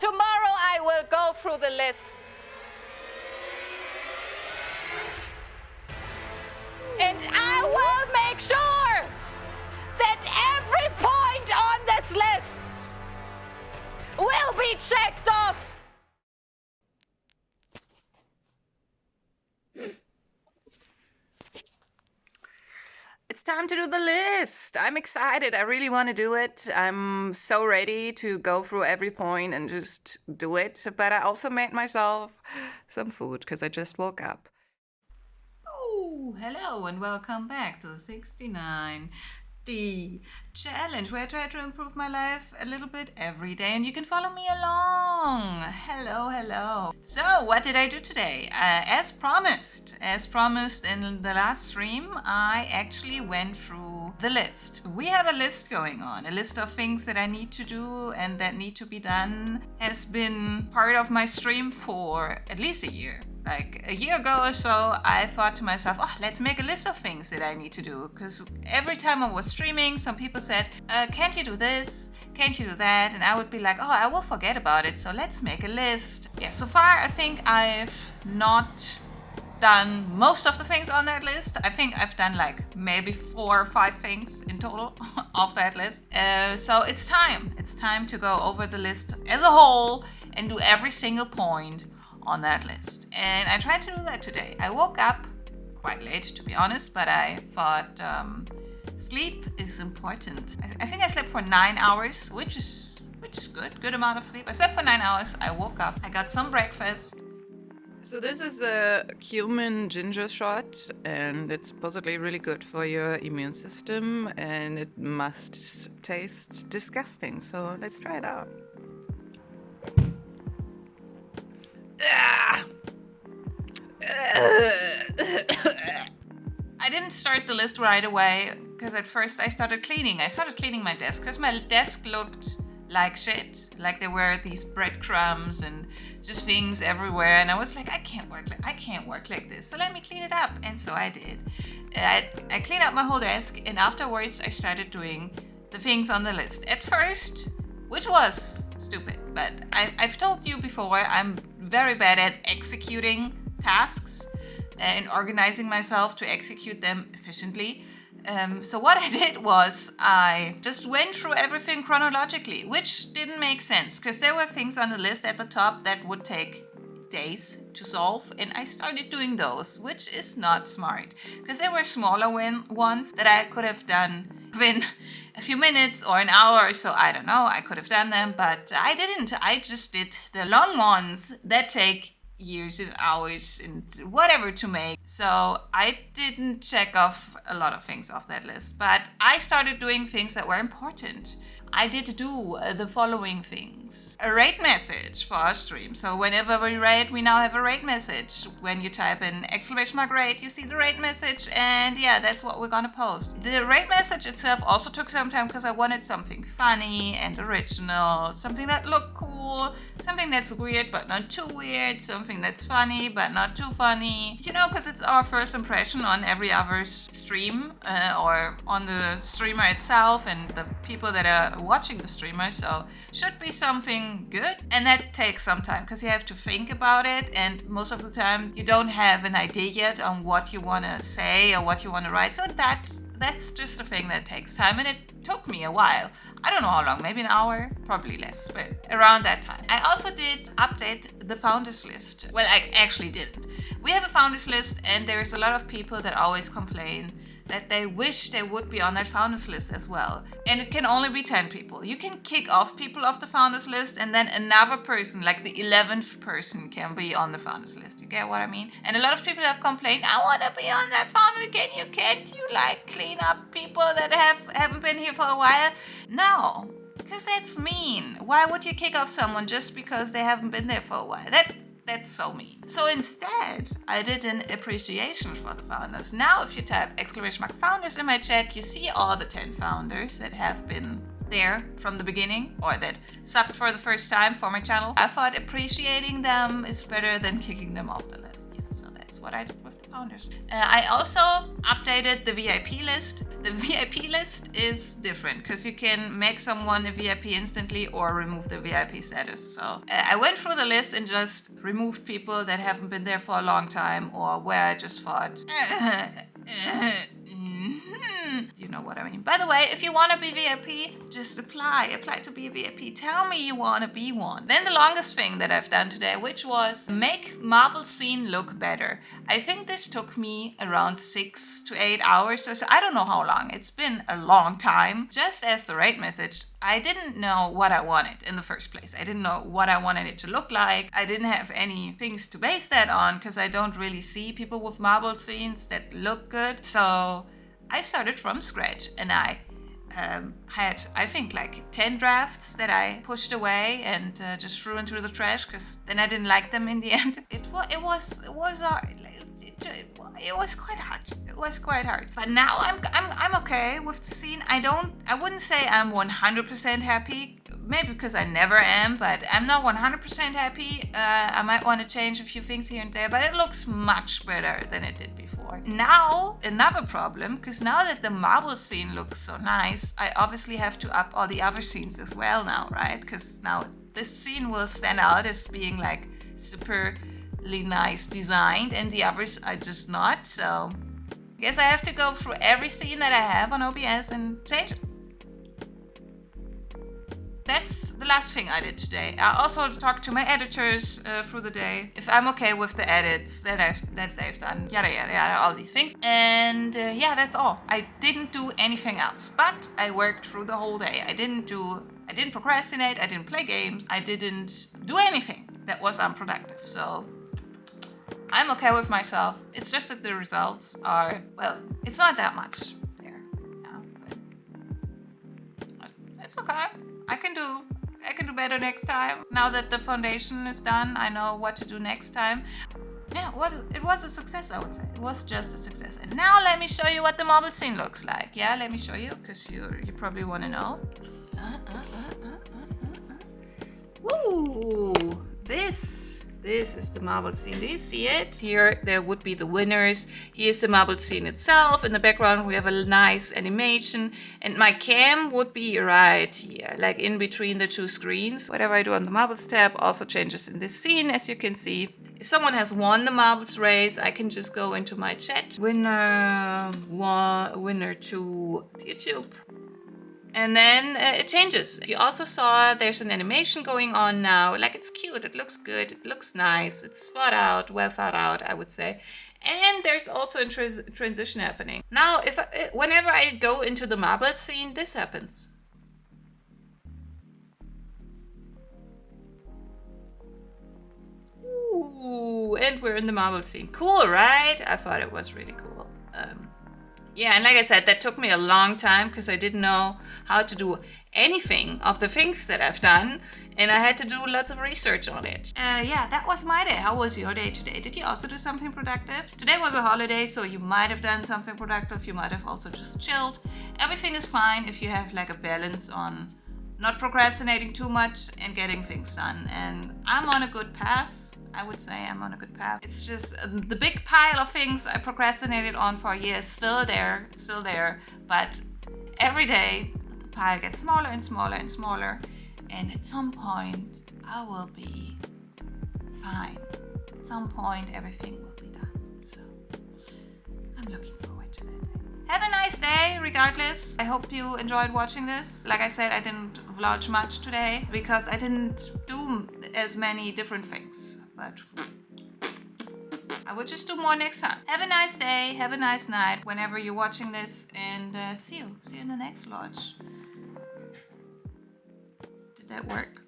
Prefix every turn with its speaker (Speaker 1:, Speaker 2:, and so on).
Speaker 1: Tomorrow I will go through the list. And I will make sure that every point on this list will be checked off. It's time to do the list. I'm excited. I really want to do it. I'm so ready to go through every point and just do it. But I also made myself some food because I just woke up. Oh, hello and welcome back to the 69D challenge where I try to improve my life a little bit every day and you can follow me along. Hello. So what did I do today? As promised in the last stream, I actually went through the list. We have a list going on, a list of things that I need to do and that need to be done. Has been part of my stream for at least a year. Like a year ago or so, I thought to myself, let's make a list of things that I need to do. Because every time I was streaming, some people said, can't you do this? Can't you do that? And I would be like, I will forget about it. So let's make a list. Yeah, so far I think I've not done most of the things on that list. I think I've done like maybe 4 or 5 things in total of that list. So it's time. It's time to go over the list as a whole and do every single point on that list. And I tried to do that today. I woke up quite late, to be honest, but I thought sleep is important. I think I slept for 9 hours, which is good amount of sleep. I slept for 9 hours. I woke up. I got some breakfast. So this is a cumin ginger shot, and it's supposedly really good for your immune system, and it must taste disgusting. So let's try it out. I didn't start the list right away because at first I started cleaning. I started cleaning my desk because my desk looked like shit. Like there were these breadcrumbs and just things everywhere. And I was like, I can't work like this. So let me clean it up. And so I did. I cleaned up my whole desk and afterwards I started doing the things on the list. At first, which was stupid, but I've told you before, I'm very bad at executing tasks and organizing myself to execute them efficiently. So what I did was I just went through everything chronologically, which didn't make sense because there were things on the list at the top that would take days to solve, and I started doing those, which is not smart because there were smaller ones that I could have done within a few minutes or an hour or so. I don't know, I could have done them, but I didn't. I just did the long ones that take years and hours and whatever to make. So I didn't check off a lot of things off that list, but I started doing things that were important. I did do the following things. A rate message for our stream. So whenever we rate, we now have a rate message. When you type in !rate, you see the rate message, and yeah, that's what we're gonna post. The rate message itself also took some time because I wanted something funny and original, something that looked cool, something that's weird but not too weird, something that's funny but not too funny. You know, because it's our first impression on every other stream or on the streamer itself and the people that are watching the streamer, so should be something good. And that takes some time because you have to think about it, and most of the time you don't have an idea yet on what you want to say or what you want to write. So that's just a thing that takes time, and it took me a while. I don't know how long, maybe an hour, probably less, but around that time. I also did update the founders list. Well, I actually didn't. We have a founders list, and there's a lot of people that always complain that they wish they would be on that founders list as well. And it can only be 10 people. You can kick off people off the founders list, and then another person, like the 11th person, can be on the founders list. You get what I mean? And a lot of people have complained, I want to be on that founder. Can't you like clean up people that haven't been here for a while? No, because that's mean. Why would you kick off someone just because they haven't been there for a while? That's so mean. So instead, I did an appreciation for the founders. Now, if you type !founders in my chat, you see all the 10 founders that have been there from the beginning or that subbed for the first time for my channel. I thought appreciating them is better than kicking them off the list. Yeah, so that's that's what I did with the founders. I also updated the VIP list. The VIP list is different because you can make someone a VIP instantly or remove the VIP status. So I went through the list and just removed people that haven't been there for a long time or where I just thought, you know what I mean. By the way, if you want to be VIP, just apply to be a VIP. Tell me you want to be one. Then the longest thing that I've done today, which was make marble scene look better. I think this took me around 6 to 8 hours or so. I don't know how long. It's been a long time. Just as the rate message, I didn't know what I wanted in the first place. I didn't know what I wanted it to look like. I didn't have any things to base that on because I don't really see people with marble scenes that look good. So I started from scratch and I had, I think, like 10 drafts that I pushed away and just threw into the trash because then I didn't like them in the end. It was quite hard. It was quite hard. But now I'm okay with the scene. I wouldn't say I'm 100% happy. Maybe because I never am, but I'm not 100% happy. I might want to change a few things here and there, but it looks much better than it did before. Now, another problem, because now that the marble scene looks so nice, I obviously have to up all the other scenes as well now, right? Because now this scene will stand out as being like superly nice designed, and the others are just not. So I guess I have to go through every scene that I have on OBS and change it. That's the last thing I did today. I also talked to my editors through the day if I'm okay with the edits that they've done, yada yada yada, all these things. And yeah, that's all. I didn't do anything else, but I worked through the whole day. I didn't procrastinate. I didn't play games. I didn't do anything that was unproductive. So I'm okay with myself. It's just that the results are, well, it's not that much there. Yeah, but it's okay. I can do better next time. Now that the foundation is done, I know what to do next time. Yeah, it was a success, I would say. It was just a success. And now let me show you what the marble scene looks like. Yeah, let me show you, because you probably want to know. Ooh, this is the marble scene. Do you see it? Here there would be the winners. Here's the marble scene itself. In the background we have a nice animation. And my cam would be right here, like in between the two screens. Whatever I do on the marbles tab also changes in this scene, as you can see. If someone has won the marbles race, I can just go into my chat. Winner 1, winner 2, YouTube. And then it changes. You also saw there's an animation going on now. Like, it's cute, it looks good, it looks nice, it's well thought out, I would say. And there's also a transition happening. Now, whenever I go into the marble scene, this happens. Ooh, and we're in the marble scene. Cool, right? I thought it was really cool. Yeah, and like I said, that took me a long time because I didn't know how to do anything of the things that I've done, and I had to do lots of research on it. Yeah, that was my day. How was your day today? Did you also do something productive? Today was a holiday, so you might have done something productive. You might have also just chilled. Everything is fine if you have like a balance on not procrastinating too much and getting things done. And I'm on a good path. I would say I'm on a good path. It's just the big pile of things I procrastinated on for a year is still there. It's still there. But every day, the pile gets smaller and smaller and smaller. And at some point, I will be fine. At some point, everything will be done. So I'm looking forward to that day. Have a nice day, regardless. I hope you enjoyed watching this. Like I said, I didn't vlog much today because I didn't do as many different things. But I will just do more next time. Have a nice day, have a nice night whenever you're watching this, and see you in the next vlog. Did that work?